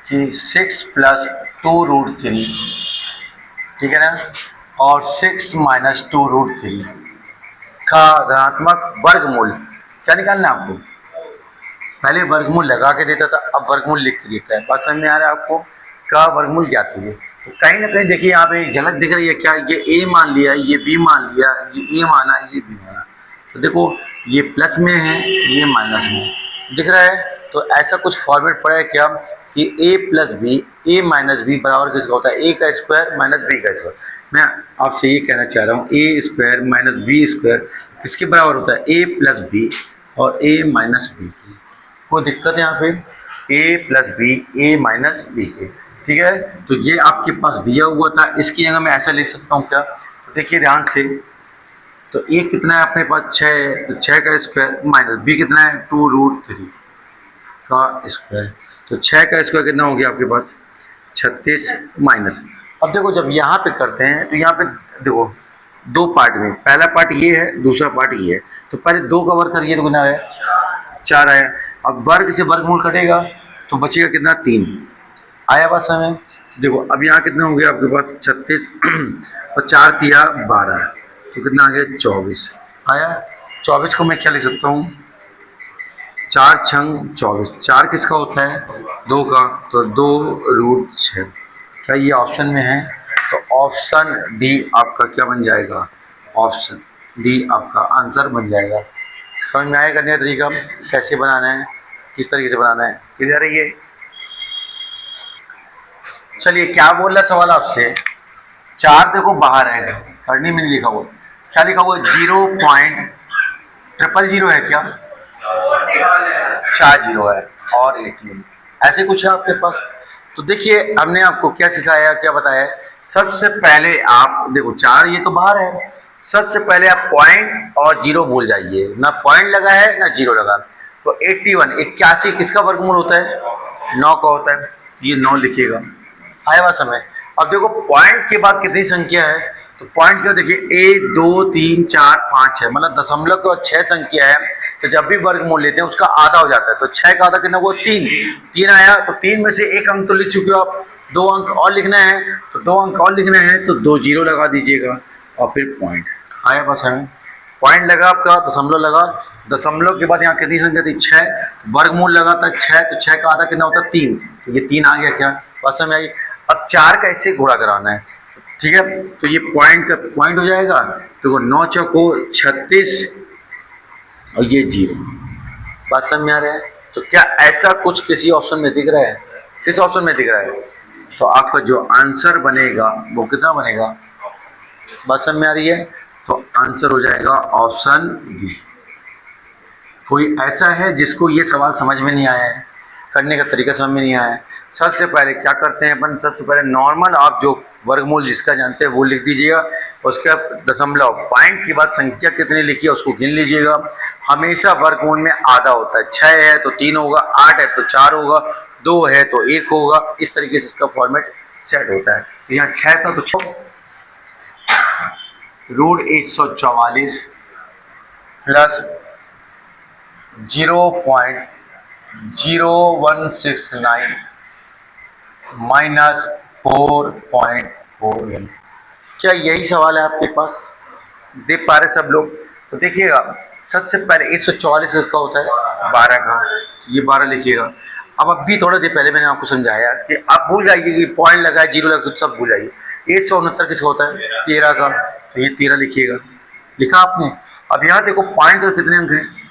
कि 6 + 2√3, ठीक है ना, और 6 - 2√3 का धनात्मक वर्गमूल क्या निकालना है आपको। पहले वर्गमूल लगा के देता था, अब वर्गमूल लिख के देता है। बात समझ में आ रहा है आपको। का वर्गमूल ज्ञात कीजिए। तो कहीं ना कहीं देखिए यहाँ पे एक झलक दिख रही है क्या, ये ए मान लिया, ये बी मान लिया, ये ए माना, ये बी माना। तो देखो ये प्लस में है, ये माइनस में है। दिख रहा है। तो ऐसा कुछ फॉर्मेट पड़ा है क्या कि a + b, a - b बराबर किसका होता है, a का स्क्वायर माइनस b का स्क्वायर। मैं आपसे ये कहना चाह रहा हूँ a² - b² किसके बराबर होता है, a + b और a - b की। कोई दिक्कत है यहाँ पे, a + b, a - b के, ठीक है। तो ये आपके पास दिया हुआ था, इसकी जगह मैं ऐसा लिख सकता हूँ क्या। तो देखिए ध्यान से, तो a कितना है अपने पास 6 है, तो 6 का स्क्वायर माइनस b कितना है 2√3 का स्क्वायर। तो 6 का स्क्वायर कितना हो गया आपके पास 36 माइनस। अब देखो जब यहाँ पे करते हैं तो यहाँ पे देखो दो पार्ट में, पहला पार्ट ये है, दूसरा पार्ट ये है। तो पहले 2 का वर्ग करिए तो कितना है 4 आया। अब वर्ग से वर्गमूल कटेगा तो बचेगा कितना 3 आया। बात समझ। देखो अब यहाँ कितना हो गया आपके पास 36 और 4 तिया 12, तो कितना आ गया 24 आया। 24 को मैं क्या लिख सकता हूँ, 4×6 = 24। 4 किसका होता है 2 का, तो 2√6। क्या ये ऑप्शन में है, तो ऑप्शन डी आपका क्या बन जाएगा, ऑप्शन डी आपका आंसर बन जाएगा। समझ में आएगा नया तरीका कैसे बनाना है, किस तरीके से बनाना है, क्लियर है ये। चलिए क्या बोल रहा सवाल आपसे, 4 देखो बाहर है, करनी में नहीं लिखा हुआ, क्या लिखा हुआ 0.000 है क्या, 4 जीरो है और 18 ऐसे कुछ है आपके पास। तो देखिए हमने आपको क्या सिखाया, क्या बताया। सबसे पहले आप देखो 4 ये तो बाहर है, सबसे पहले आप पॉइंट और जीरो भूल जाइए, ना पॉइंट लगा है ना जीरो लगा। तो 81 किसका वर्गमूल होता है 9 का होता है, ये 9 लिखिएगा। आया बात समय। अब देखो पॉइंट के बाद कितनी संख्या है, तो पॉइंट क्या देखिए 1 2 3 4 5 है, मतलब दशमलव के बाद 6 संख्या है। तो जब भी वर्गमूल लेते हैं उसका आधा हो जाता है, तो 6 का आधा कितना हुआ 3 आया। तो 3 में से एक अंक तो लिख चुके हो आप, 2 अंक और लिखना है, तो 2 अंक और लिखना है, तो 2 जीरो लगा दीजिएगा और फिर पॉइंट। आया बस है, पॉइंट लगा आपका, दशमलव लगा, दशमलव के बाद यहाँ कितनी संख्या थी 6, वर्गमूल लगा था 6, तो 6 का आधा कितना होता है 3, तो ये 3 आ गया। क्या बात समझ आई। अब 4 का इससे गुणा कराना है, ठीक है। तो ये पॉइंट का पॉइंट हो जाएगा, तो 9 चौको 36 और ये 0। बात समझ में आ रहा है। तो क्या ऐसा कुछ किसी ऑप्शन में दिख रहा है, किस ऑप्शन में दिख रहा है, तो आपका जो आंसर बनेगा वो कितना बनेगा, बात समझ में आ रही है। तो आंसर हो जाएगा ऑप्शन बी। कोई ऐसा है जिसको ये सवाल समझ में नहीं आया है, करने का तरीका समझ में नहीं आया है। सबसे पहले क्या करते हैं अपन, सबसे पहले नॉर्मल आप जो वर्गमूल जिसका जानते हैं वो लिख दीजिएगा, उसके बाद दशमलव पॉइंट के बाद संख्या कितनी लिखी है उसको गिन लीजिएगा। हमेशा वर्गमूल में आधा होता है, 6 है तो 3 होगा, 8 है तो 4 होगा, 2 है तो 1 होगा, इस तरीके से इसका फॉर्मेट सेट होता है। तो यहाँ 6 था तो 6 √144 प्लस 0.0169 माइनस 4.41। क्या यही सवाल है आपके पास, देख पा रहे सब लोग। तो देखिएगा सबसे पहले 144 इसका होता है 12 का, तो ये 12 लिखिएगा। अब अभी थोड़ा देर पहले मैंने आपको समझाया कि आप भूल जाइए कि पॉइंट लगा है जीरो लगा, सब भूल जाइए। 169 किसका होता है 13 का, तो ये 13 लिखिएगा, लिखा आपने। अब यहाँ देखो पॉइंट का कितने अंक हैं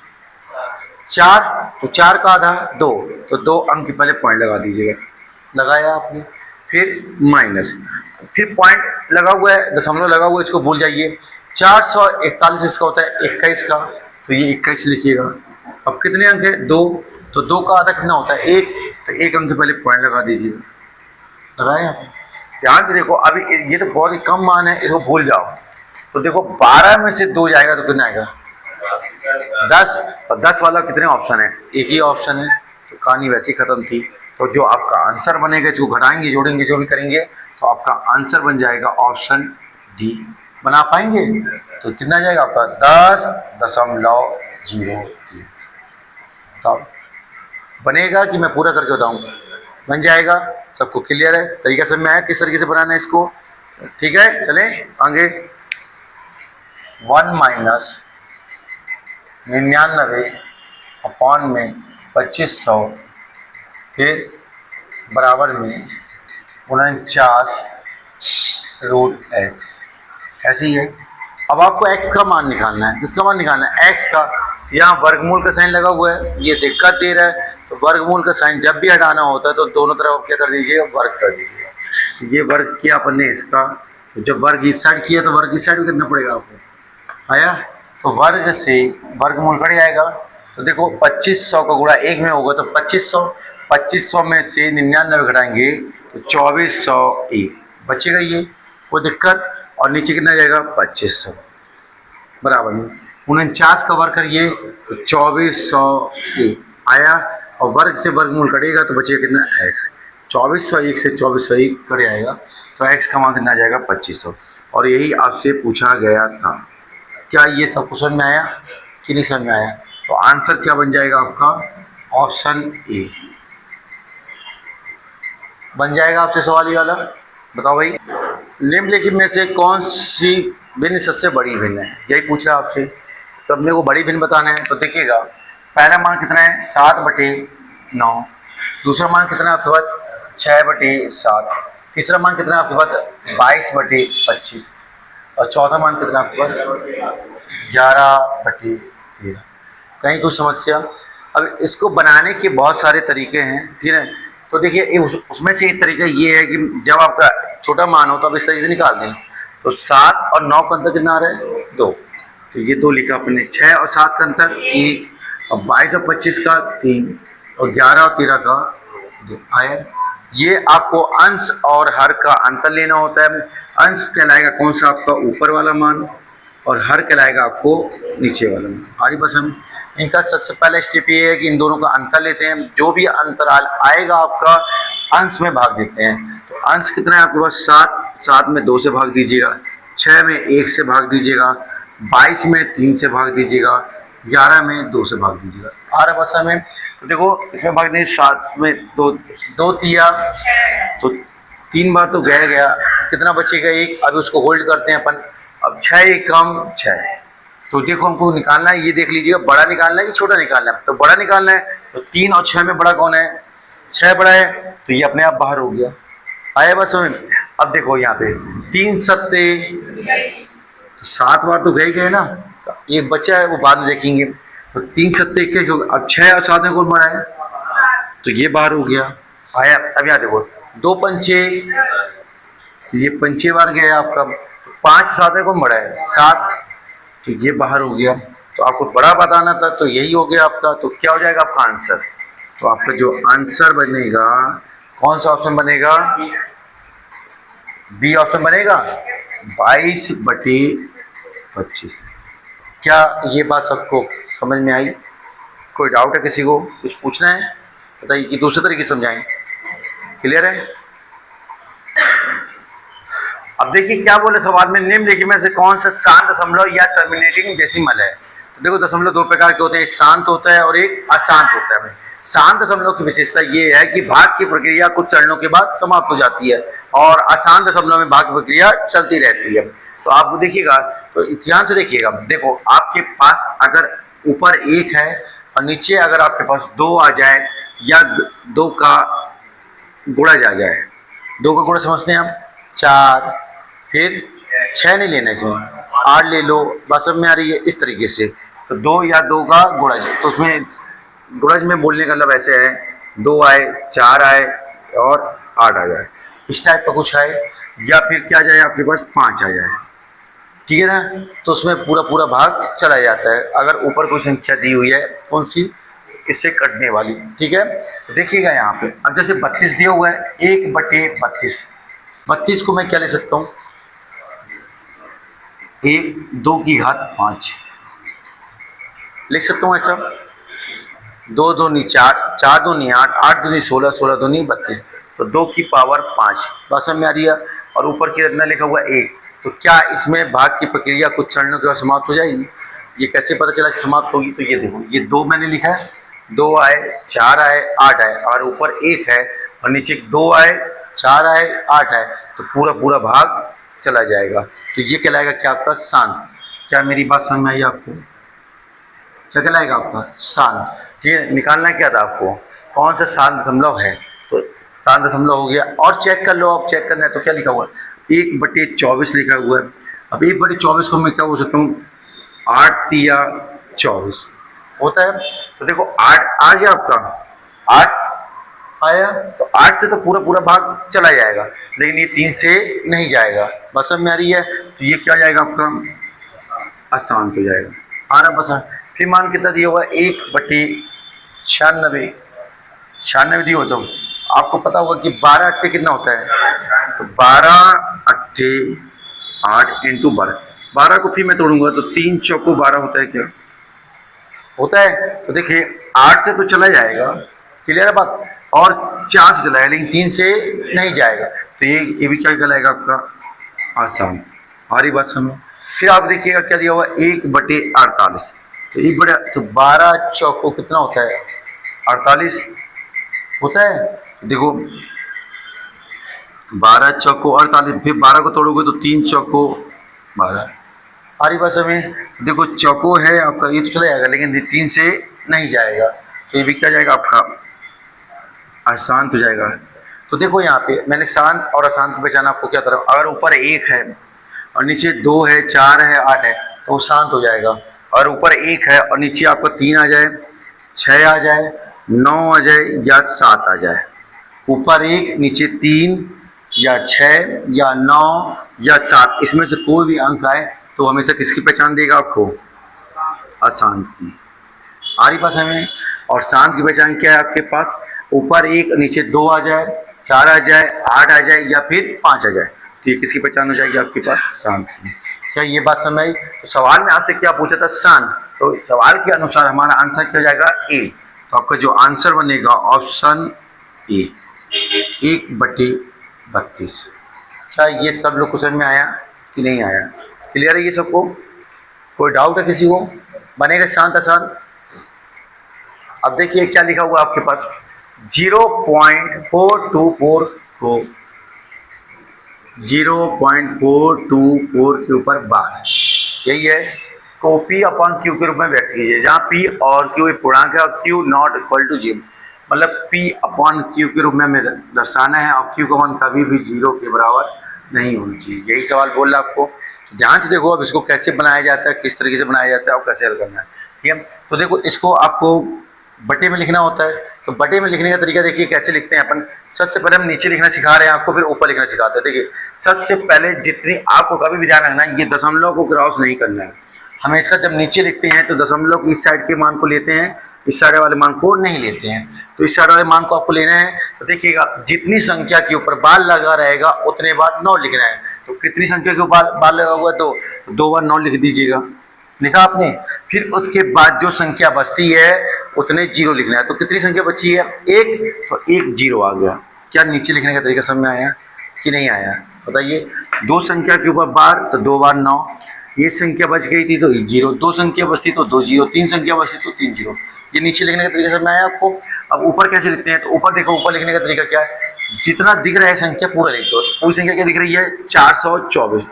4, तो 4 का आधा 2, तो 2 अंक के पहले पॉइंट लगा दीजिएगा, लगाया आपने। फिर माइनस, फिर पॉइंट लगा हुआ है, दशमलव लगा हुआ है, इसको भूल जाइए। 441 इसका होता है 21 का, तो ये 21 लिखिएगा। अब कितने अंक है 2, तो 2 का आधा कितना होता है 1, तो 1 अंक के पहले पॉइंट लगा दीजिएगा, लगाया आपने। ध्यान से देखो, अभी ये तो बहुत ही कम मान है, इसको भूल जाओ। तो देखो 12 में से 2 जाएगा तो कितना आएगा 10, और 10 वाला कितने ऑप्शन है, एक ही ऑप्शन है, तो कहानी वैसी खत्म थी। तो जो आपका आंसर बनेगा, इसको घटाएंगे जोड़ेंगे जो भी करेंगे, तो आपका आंसर बन जाएगा ऑप्शन डी। बना पाएंगे तो कितना जाएगा आपका 10.03। तो बनेगा कि मैं पूरा करके बताऊँ, बन जाएगा। सबको क्लियर है? तरीका समझ में आया किस तरीके से बनाना है इसको? ठीक है, चले आगे। 1 माइनस 99 अपॉन में 2500 फिर बराबर में 49 रूट एक्स, ऐसे ही है। अब आपको x का मान निकालना है। किसका मान निकालना है? x का। यहाँ वर्गमूल का साइन लगा हुआ है, ये दिक्कत दे रहा है, तो वर्गमूल का साइन जब भी हटाना होता है तो दोनों तरफ क्या कर दीजिएगा? वर्ग कर दीजिएगा। तो ये वर्ग किया अपन ने इसका, तो जब वर्ग इस साइड किया तो वर्ग इस साइड भी करना पड़ेगा आपको। आया? तो वर्ग से वर्गमूल कट जाएगा। तो देखो 2500 का गुणा 1 में होगा तो 2500 में से 99 घटाएंगे तो 2401 बचेगा, ये कोई दिक्कत। और नीचे कितना जाएगा? 2500 बराबर में 49 का वर्ग करिए तो 2401 आया। और वर्ग से वर्गमूल कटेगा तो बचेगा कितना? x। 2401 से 2401 कट जाएगा तो x का मान कितना जाएगा? 2500। और यही आपसे पूछा गया था। क्या ये सब कुछ समझ में आया कि नहीं समझ में आया? तो आंसर क्या बन जाएगा आपका? ऑप्शन ए बन जाएगा। आपसे सवाल ये वाला बताओ भाई, निम्नलिखित में से कौन सी भिन्न सबसे बड़ी भिन्न है? यही पूछ रहा आपसे। तो अपने को बड़ी भिन्न बताना है। तो देखिएगा, पहला मान कितना है? 7/9। दूसरा मान कितना है आपके पास? 6/7। तीसरा मान कितना है आपके पास? 22/25। और चौथा मान कितना है आपके पास? 11/13। कहीं कुछ समस्या? अब इसको बनाने के बहुत सारे तरीके हैं, ठीक है। तो देखिए उसमें से एक तरीका ये है कि जब आपका छोटा मान हो तो आप इस तरीके से निकाल दें। तो 7 और 9 का अंतर कितना आ रहा है? 2। तो ये 2 लिखा अपने। 6 और 7 का अंतर 1, और 22 और 25 का 3, और 11 और 13 का 2 आया। ये आपको अंश और हर का अंतर लेना होता है। अंश कहलाएगा कौन सा? आपका ऊपर वाला मान, और हर कहलाएगा आपको नीचे वाला मान। आगे बस हम इनका सबसे पहला स्टेप ये है कि इन दोनों का अंतर लेते हैं। जो भी अंतराल आएगा आपका अंश में भाग देते हैं। तो अंश कितना है आपके पास? 7 में 2 से भाग दीजिएगा, 6 में 1 से भाग दीजिएगा, 22 में 3 से भाग दीजिएगा, 11 में 2 से भाग दीजिएगा। आ रहा बस में। तो देखो इसमें भाग देंगे 7 में 2 दिया तो 3 बार तो गया, कितना बचेगा? 1। अभी उसको होल्ड करते हैं अपन। अब 6 कम 6। तो देखो हमको निकालना है, ये देख लीजिएगा, बड़ा निकालना है कि छोटा निकालना है? तो बड़ा निकालना है। तो 3 और 6 में बड़ा कौन है? 6 बड़ा है, तो ये अपने आप बाहर हो गया। आया बस में। अब देखो यहाँ पे 3 सत्ते, तो 7 बार तो गए ना, तो एक बच्चा है वो बाद में देखेंगे। तो 3 सत्ते 21 हो गया। अब 6 और 7 में कौन बड़ा है? तो ये बाहर हो गया। आया? अब यहाँ देखो 2 पंचे, ये पंचे बार गया आपका। 5 7 में कौन बड़ा है? 7, तो ये बाहर हो गया। तो आपको बड़ा बताना था, तो यही हो गया आपका। तो क्या हो जाएगा आपका आंसर? तो आपका जो आंसर बनेगा, कौन सा ऑप्शन बनेगा? बी ऑप्शन बनेगा, 22/25। क्या ये बात सबको समझ में आई? कोई डाउट है किसी को? कुछ पूछना है बताइए कि दूसरे तरीके समझाएं? क्लियर है? अब देखिए क्या बोले सवाल में, निम्नलिखित में से कौन सा शांत दशमलव या टर्मिनेटिंग डेसिमल है? तो देखो दशमलव 2 प्रकार के होते हैं, एक शांत होता है और एक अशांत होता है। शांत दशमलव की विशेषता ये है कि भाग की प्रक्रिया कुछ चरणों के बाद समाप्त हो जाती है, और अशांत दशमलव में भाग की प्रक्रिया चलती रहती है। तो आप देखिएगा, तो ध्यान से देखिएगा। देखो आपके पास अगर ऊपर 1 है और नीचे अगर आपके पास 2 आ जाए, या 2 का गुणा आ जाए, 2 का गुणा समझते हैं हम, 4, फिर 6 नहीं लेना, इसमें 8 ले लो, बात समझ में आ रही है? इस तरीके से। तो 2 या 2 का गुणज, तो उसमें गुणज में बोलने का मतलब ऐसे है, 2 आए, 4 आए और 8 आ जाए, इस टाइप का कुछ है। या फिर क्या जाए आपके पास 5 आ जाए, ठीक है ना? तो उसमें पूरा भाग चला जाता है अगर ऊपर कोई संख्या दी हुई है, कौन सी? इससे कटने वाली, ठीक है? तो देखिएगा यहाँ पे, अब जैसे 32 दिया हुआ है, 1/32। 32 को मैं क्या ले सकता हूँ? 1 2 की घात 5 लिख सकता हूँ ऐसा। 2 दूनी 4, 4 दूनी 8, 8 दूनी 16, 16 दूनी 32, तो 2 की पावर 5। बात समझ में आ रही है? और ऊपर की रचना लिखा हुआ 1। तो क्या इसमें भाग की प्रक्रिया कुछ चरणों के बाद समाप्त हो जाएगी? ये कैसे पता चला समाप्त होगी? तो ये देखो, ये 2 मैंने लिखा है, 2 आए, 4 आए, 8 आए, और ऊपर 1 है, और नीचे 2 आए, 4 आए, 8 आए, तो पूरा पूरा भाग चला जाएगा। तो ये कहलाएगा क्या आपका शांत। क्या मेरी बात समझ में आई आपको? क्या कहलाएगा आपका शांत। ये निकालना क्या था आपको, कौन सा शांत दशमलव है। तो शांत दशमलव हो गया। और चेक कर लो, आप चेक करना है तो क्या लिखा हुआ है, 1/24 लिखा हुआ है। अब 1/24 को मैं क्या बोल सकता हूँ, 8 तिया 24 होता है। तो देखो 8 आ गया आपका, 8 आया, तो 8 से तो पूरा पूरा भाग चला जाएगा, लेकिन ये 3 से नहीं जाएगा। बस समझ में आ रही है। तो ये क्या जाएगा आपका, अशांत हो जाएगा। आ रहा बस। फिर मान कितना दिया हुआ, 1/96, 96 दिया होता हूँ। आपको पता होगा कि 12 अट्ठे कितना होता है, तो 12 अट्ठे 8 इंटू 12, 12 को फिर मैं तोड़ूंगा तो 3 चौको 12 होता है। क्या होता है? तो देखिए 8 से तो चला जाएगा, क्लियर है बात, और 4 से चलाएगा, लेकिन 3 से नहीं जाएगा। तो ये भी क्या कहलाएगा आपका, आसान। हमारी बात समझो। फिर आप देखिएगा क्या दिया हुआ, 1/48, तो 1 तो 12 चौको कितना होता है, 48 होता है। देखो 12 चौको 48, फिर 12 को तोड़ोगे तो 3 चौको 12। हमारी भाषा में देखो चौको है आपका, ये तो चला जाएगा, लेकिन 3 से नहीं जाएगा। तो ये भी क्या जाएगा आपका, अशांत हो जाएगा। तो देखो यहाँ पे मैंने शांत और अशांत की पहचान आपको क्या तरह, अगर ऊपर 1 है और नीचे 2 है, 4 है, 8 है, तो वो शांत हो जाएगा। और ऊपर 1 है और नीचे आपका 3 आ जाए, 6 आ जाए, 9 आ जाए या 7 आ जाए, ऊपर 1 नीचे 3 या 6 या 9 या 7, इसमें से कोई भी अंक आए तो हमेशा किसकी पहचान देगा आपको, अशांत की। आ रही पास हमें। और शांत की पहचान क्या है आपके पास, ऊपर 1 नीचे 2 आ जाए, 4 आ जाए, 8 आ जाए या फिर 5 आ जाए, तो ये किसकी पहचान हो जाएगी आपके पास, शांत की। क्या ये बात समझ आई? तो सवाल में आपसे क्या पूछा था, शांत, तो सवाल के अनुसार हमारा आंसर क्या हो जाएगा, ए। तो आपका जो आंसर बनेगा ऑप्शन ए, 1/32। क्या ये सब लोग क्वेश्चन में आया कि नहीं आया, क्लियर है ये सबको? कोई डाउट है किसी को, बनेगा शांत आसान। अब देखिए क्या लिखा हुआ आपके पास, 0.424 को 0.424 के ऊपर बार, यही है, को P अपॉन Q के रूप में व्यक्त कीजिए, जहाँ P और Q एक पूर्णांक है और Q नॉट इक्वल टू 0, मतलब P अपॉन Q के रूप में हमें दर्शाना है और Q का मान कभी भी 0 के बराबर नहीं होनी चाहिए। यही सवाल बोल रहा आपको। तो ध्यान से देखो अब इसको कैसे बनाया जाता है, किस तरीके से बनाया जाता है और कैसे हल करना है, ठीक है। तो देखो इसको आपको बटे में लिखना होता है, तो बटे में लिखने का तरीका देखिए कैसे लिखते हैं अपन। सबसे पहले हम नीचे लिखना सिखा रहे हैं आपको, फिर ऊपर लिखना सिखाते हैं। देखिए सबसे पहले जितनी आपको कभी भी ध्यान रखना है, ये दशमलव को क्रॉस नहीं करना है। हमेशा जब नीचे लिखते हैं तो दशमलव इस साइड के मान को लेते हैं, इस साइड वाले मान को नहीं लेते हैं। तो इस साइड वाले मान को आपको लेना है। तो देखिएगा जितनी संख्या के ऊपर बार लगा रहेगा उतने बार 9 लिखना है। तो कितनी संख्या के ऊपर बार लगा हुआ है, 2 बार 9 लिख दीजिएगा, लिखा आपने। फिर उसके बाद जो संख्या बचती है उतने 0 लिखना है। तो कितनी संख्या बची है, 1, तो 1 0 आ गया। क्या नीचे लिखने का तरीका समझ में आया कि नहीं आया बताइए। 2 संख्या के ऊपर बार तो 2 बार 9, ये संख्या बच गई थी तो 0, 2 संख्या बचती तो 2 0, 3 संख्या बचती तो 3 0। ये नीचे लिखने का तरीका समझ में आया आपको। अब ऊपर कैसे लिखते हैं, तो ऊपर देखो, ऊपर लिखने का तरीका क्या है, जितना दिख रहा है संख्या पूरा लिख दो। पूरी संख्या क्या दिख रही है, 424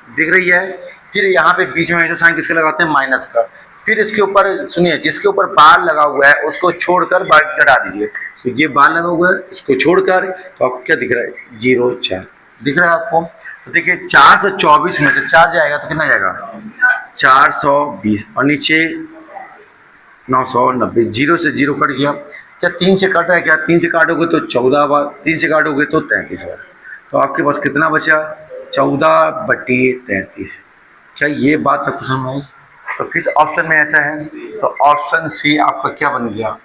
दिख रही है। फिर यहाँ पे बीच में हमेशा साइन किसका लगाते हैं, माइनस का। फिर इसके ऊपर सुनिए, जिसके ऊपर बार लगा हुआ है उसको छोड़कर बार घटा दीजिए। तो ये बार लगा हुआ है, इसको छोड़कर तो आपको क्या दिख रहा है, 0 4 दिख रहा है आपको। तो देखिए 424 में से 4 जाएगा तो कितना जाएगा, 420, और नीचे 990, 0 से 0 कट गया। क्या 3 से कट रहा है, क्या 3 से काटोगे तो 14 बार, 3 से काटोगे तो 33 बार। तो आपके पास कितना बचा, 14/33। क्या ये बात सबको समझ में आई? तो किस ऑप्शन में ऐसा है, तो ऑप्शन सी आपका क्या बन गया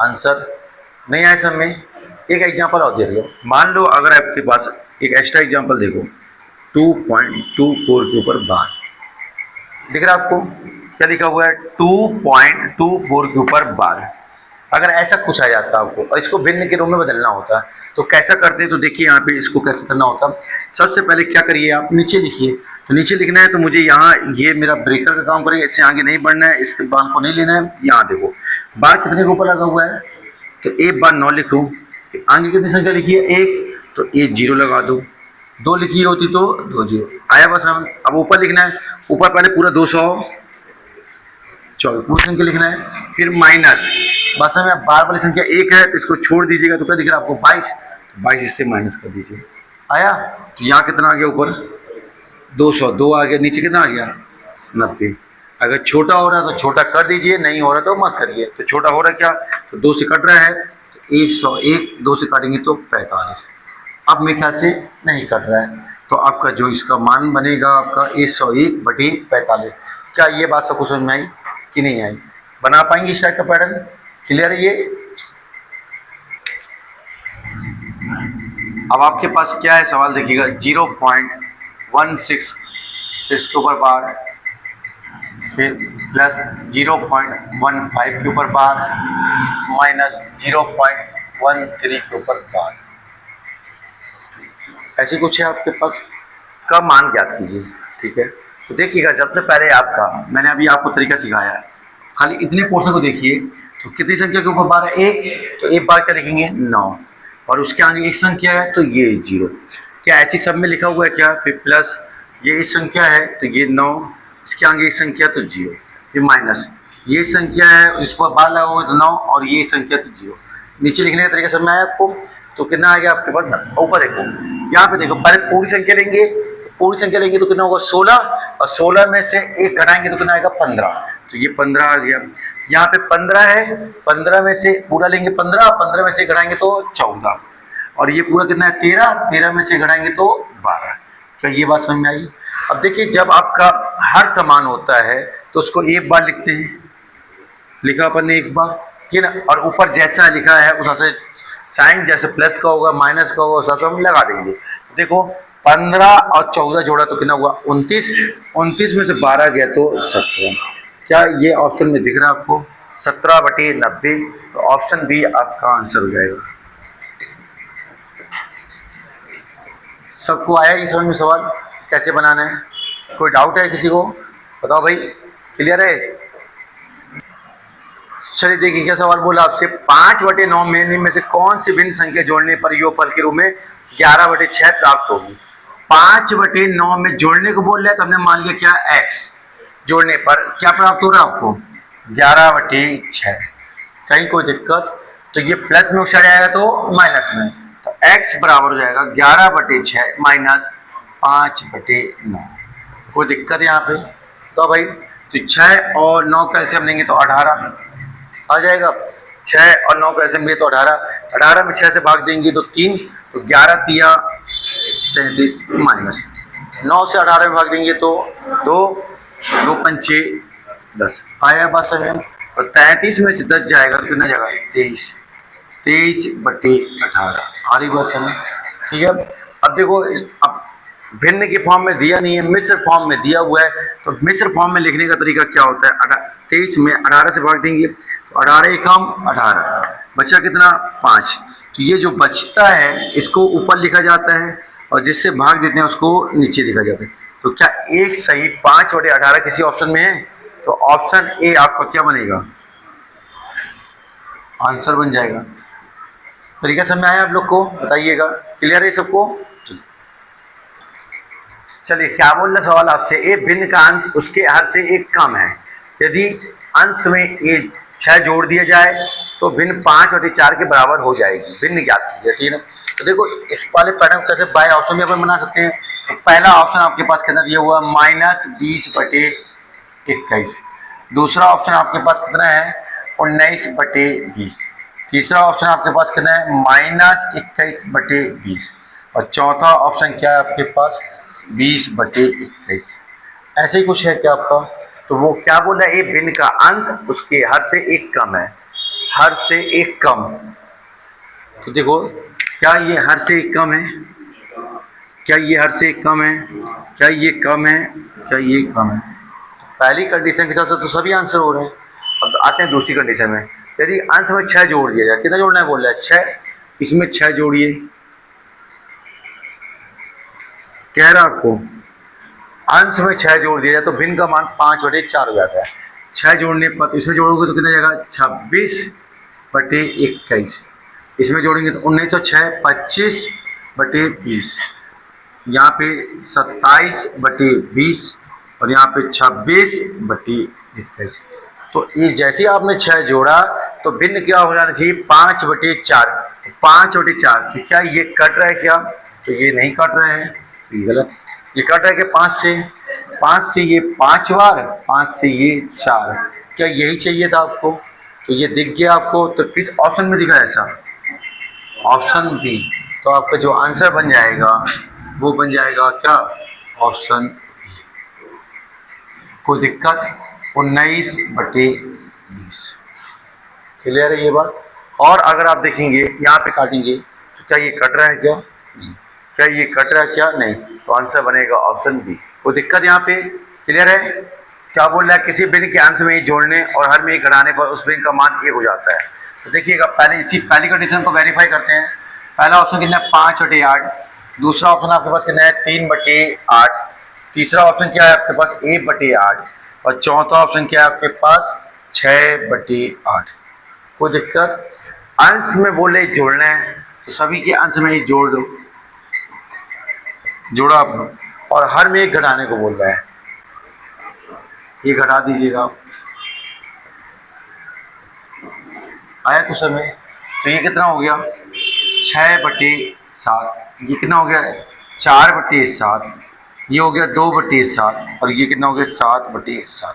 आंसर। नहीं आया समझ में। एक एग्जांपल और देख लो, मान लो अगर आपके पास एक एक्स्ट्रा एग्जांपल देखो, 2.24 के ऊपर बार दिख रहा है आपको, क्या लिखा हुआ है, 2.24 के ऊपर बार। अगर ऐसा कुछ आ जाता है आपको और इसको भिन्न के रूप में बदलना होता है तो कैसा करते हैं, तो देखिए यहाँ पे इसको कैसे करना होता है। सबसे पहले क्या करिए, आप नीचे लिखिए। तो नीचे लिखना है तो मुझे यहाँ ये मेरा ब्रेकर का काम करेगा, इससे आगे नहीं बढ़ना है, इसके बार को नहीं लेना है। यहाँ देखो बार कितने के ऊपर लगा हुआ है, तो एक बार 9 लिखूँ, आगे कितनी संख्या लिखी है 1, तो ये 0 लगा दो, 2 लिखी होती तो 2 0 आया बस। हम अब ऊपर लिखना है, ऊपर पहले पूरा 224 पूरी संख्या लिखना है, फिर माइनस, बस हमें बार वाली संख्या 1 है तो इसको छोड़ दीजिएगा, तो क्या दिख रहा है आपको 22, 22 इससे माइनस कर दीजिए। आया, तो यहाँ कितना आ गया ऊपर 202 आ गया, नीचे कितना आ गया 90। अगर छोटा हो रहा है तो छोटा कर दीजिए, नहीं हो रहा तो मत करिए। तो छोटा हो रहा है क्या, तो 2 से कट रहा है तो 101, 2 से काटेंगे तो 45। अब मेरे ख्याल से नहीं कट रहा है, तो आपका जो इसका मान बनेगा आपका 101/45। क्या ये बात सबको समझ में आई कि नहीं आई? बना पाएंगे इस टाइप का पैटर्न? क्लियर है ये? अब आपके पास क्या है सवाल देखिएगा, 0.166 के ऊपर बार, फिर प्लस 0.15 के ऊपर बार, माइनस 0.13 के ऊपर बार, ऐसे कुछ है आपके पास का मान ज्ञात कीजिए। ठीक है, तो देखिएगा सबसे पहले आपका, मैंने अभी आपको तरीका सिखाया है, खाली इतने पोर्शन को देखिए। तो कितनी संख्या के ऊपर बार है 1, तो एक बार क्या लिखेंगे 9, और उसके आगे एक संख्या है तो ये 0। क्या ऐसी सब में लिखा हुआ है क्या? फिर प्लस, ये एक संख्या है तो ये 9, इसके आगे एक संख्या तो 0, फिर माइनस, ये संख्या है इस पर बार लगा हुआ तो 9, और ये संख्या तो 0। नीचे लिखने का तरीका समझ में आया आपको? तो कितना आ गया आपके पास? ऊपर देखो, यहाँ पे देखो, पहले पूरी संख्या लेंगे, पूरी संख्या लेंगे तो कितना होगा 16, और 16 में से 1 घटाएंगे तो कितना आएगा 15, तो ये 15 आ गया। यहाँ पे 15 है, 15 में से पूरा लेंगे 15, 15 में से घटाएंगे तो 14, और ये पूरा कितना है 13, 13 में से घटाएंगे तो 12। क्या ये बात समझ में आई? अब देखिए, जब आपका हर समान होता है तो उसको एक बार लिखते हैं, लिखा अपन ने एक बार, ठीक है ना, और ऊपर जैसा लिखा है उस से साइन जैसे प्लस का होगा माइनस का होगा उस हम लगा देंगे। देखो 15 और 14 जोड़ा तो कितना हुआ 29, 29 में से 12 गया तो 17। क्या ये ऑप्शन में दिख रहा है आपको 17/90? तो ऑप्शन बी आपका आंसर हो जाएगा। सबको आया ये समझ में सवाल कैसे बनाना है? कोई डाउट है किसी को? बताओ भाई, क्लियर है? चलिए देखिए क्या सवाल बोला आपसे, 5/9 में से कौन सी भिन्न संख्या जोड़ने पर योगफल के रूप में 11/6 प्राप्त होगी? 5/9 में जोड़ने को बोल रहा है तो हमने मान लिया क्या x, जोड़ने पर क्या प्राप्त हो रहा है आपको 11/6। कहीं कोई दिक्कत? तो ये प्लस में चला जाएगा तो माइनस में, तो x बराबर हो जाएगा 11/6 माइनस 5/9। कोई दिक्कत यहाँ पे? तो भाई, तो 6 और 9 का एलसीएम लेंगे तो 18 आ जाएगा, 6 और 9 का एलसीएम लेंगे तो 18, 18 में 6 से भाग देंगे तो 3, तो 11 तिया 33 माइनस 9 से 18 में भाग देंगे तो 2, 2 पंचे 10 आया बात समझ में। और 33 में से 10 जाएगा तो कितना जाएगा 23, 23/18 आ रही बात समझ? ठीक है। अब देखो अब भिन्न के फॉर्म में दिया नहीं है, मिश्र फॉर्म में दिया हुआ है, तो मिश्र फॉर्म में लिखने का तरीका क्या होता है, 23 में 18 से भाग देंगे तो 18 कम 18, बचा कितना 5। तो ये जो बचता है इसको ऊपर लिखा जाता है और जिससे भाग देते हैं उसको नीचे लिखा जाता है। तो क्या एक सही 5/18 किसी ऑप्शन में है? तो ऑप्शन ए आपका क्या बनेगा, आंसर बन जाएगा। तरीका समझ में आया आप लोग को? बताइएगा, क्लियर है सबको? चलिए क्या बोल रहा सवाल आपसे, ए भिन्न का अंश उसके हर से एक कम है, यदि अंश में ये 6 जोड़ दिया जाए तो भिन्न 5/4 के बराबर हो जाएगी। भिन्न ज्ञात कीजिए, ठीक है ना। तो देखो इस वाले पैटर्न कैसे बाय ऑप्शन में अपन बना सकते हैं। तो पहला ऑप्शन आपके पास कितना दिया हुआ -20/21, दूसरा ऑप्शन आपके पास कितना है 19/20, तीसरा ऑप्शन आपके पास कितना है -21/20, और चौथा ऑप्शन क्या है आपके पास 20/21। ऐसे ही कुछ है क्या आपका? तो वो क्या बोल रहा है, ए भिन्न का अंश उसके हर से एक कम है, हर से एक कम। तो देखो क्या ये हर से एक कम है, क्या ये हर से एक कम है, क्या ये कम है, क्या ये कम है? तो पहली कंडीशन के हिसाब से तो सभी आंसर हो रहे हैं। अब आते हैं दूसरी कंडीशन में, यदि अंश में 6 जोड़ दिया जाए, कितना जोड़ना है बोल रहा है 6, इसमें 6 जोड़िए, कह रहा आपको अंश में 6 जोड़ दिया जाए तो भिन्न का मान 5/4 हो जाता है। 6 जोड़ने पर इसमें जोड़ोगे तो कितना जाएगा 26, 21, इसमें जोड़ेंगे तो 19 और 6 25/20, यहाँ पे 27/20 और यहाँ पे 26/21। तो ये जैसे आपने 6 जोड़ा तो भिन्न क्या हो जाना चाहिए 5/4। 5/4 तो क्या ये कट रहा है क्या? तो ये नहीं कट रहा है, तो ये गलत। ये कट रहा है कि 5 से ये 5 बार, 5 से ये 4। क्या यही चाहिए था आपको? तो ये दिख गया आपको। तो किस ऑप्शन में दिखा ऐसा? Option B. तो आपका जो आंसर बन जाएगा वो बन जाएगा क्या? Option B. कोई दिक्कत? 19/20। क्लियर है ये बात? और अगर आप देखेंगे यहाँ पे काटेंगे तो क्या ये कट रहा है क्या? नहीं। क्या ये कट रहा है क्या? नहीं। तो आंसर बनेगा ऑप्शन बी। कोई दिक्कत यहाँ पे? क्लियर है? क्या बोल रहा है? किसी भिन्न के अंश में ही जोड़ने और हर में ही घटाने पर उस भिन्न का मान 1 हो जाता है। तो देखिएगा पहले इसी पहली कंडीशन को वेरीफाई करते हैं। पहला ऑप्शन कितना है 5/8, दूसरा ऑप्शन आपके पास कितना है 3/8, तीसरा ऑप्शन क्या है आपके पास 1/8 और चौथा ऑप्शन क्या है आपके पास 6/8। कोई दिक्कत? अंश में बोले जोड़ना है तो सभी के अंश में ही जोड़ दो, जोड़ा आपने। और हर में एक घटाने को बोल रहा है, ये घटा दीजिएगा। आया कुछ समय? तो ये कितना हो गया 6/7। ये कितना हो गया 4/7। ये हो गया 2/7 और ये कितना हो गया 7/7।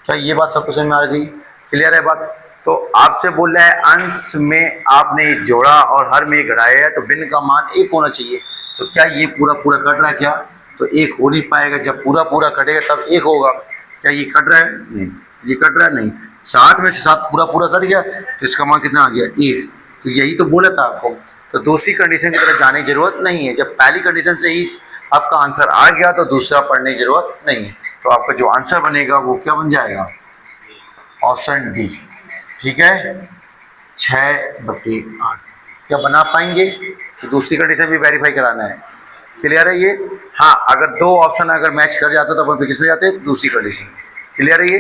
क्या ये बात सबको समझ में आ गई? क्लियर है बात? तो आपसे बोल रहा है अंश में आपने जोड़ा और हर में घटाया है तो भिन्न का मान 1 होना चाहिए। तो क्या ये पूरा पूरा कट रहा है क्या? तो 1 हो नहीं पाएगा। जब पूरा पूरा कटेगा तब 1 होगा। क्या ये कट रहा है? नहीं। ये कट रहा है? नहीं। 7 में से 7 पूरा पूरा कट गया तो इसका मान कितना आ गया 1। तो यही तो बोला था आपको। तो दूसरी कंडीशन की तरफ जाने की जरूरत नहीं है। जब पहली कंडीशन से ही आपका आंसर आ गया तो दूसरा पढ़ने की जरूरत नहीं है। तो आपका जो आंसर बनेगा वो क्या बन जाएगा? Option D. ठीक है, 6/8। क्या बना पाएंगे? तो दूसरी कंडीशन भी वेरीफाई कराना है। क्लियर है ये? हाँ, अगर दो ऑप्शन अगर मैच कर जाता तो अपन किस में जाते? दूसरी कंडीशन। क्लियर है ये?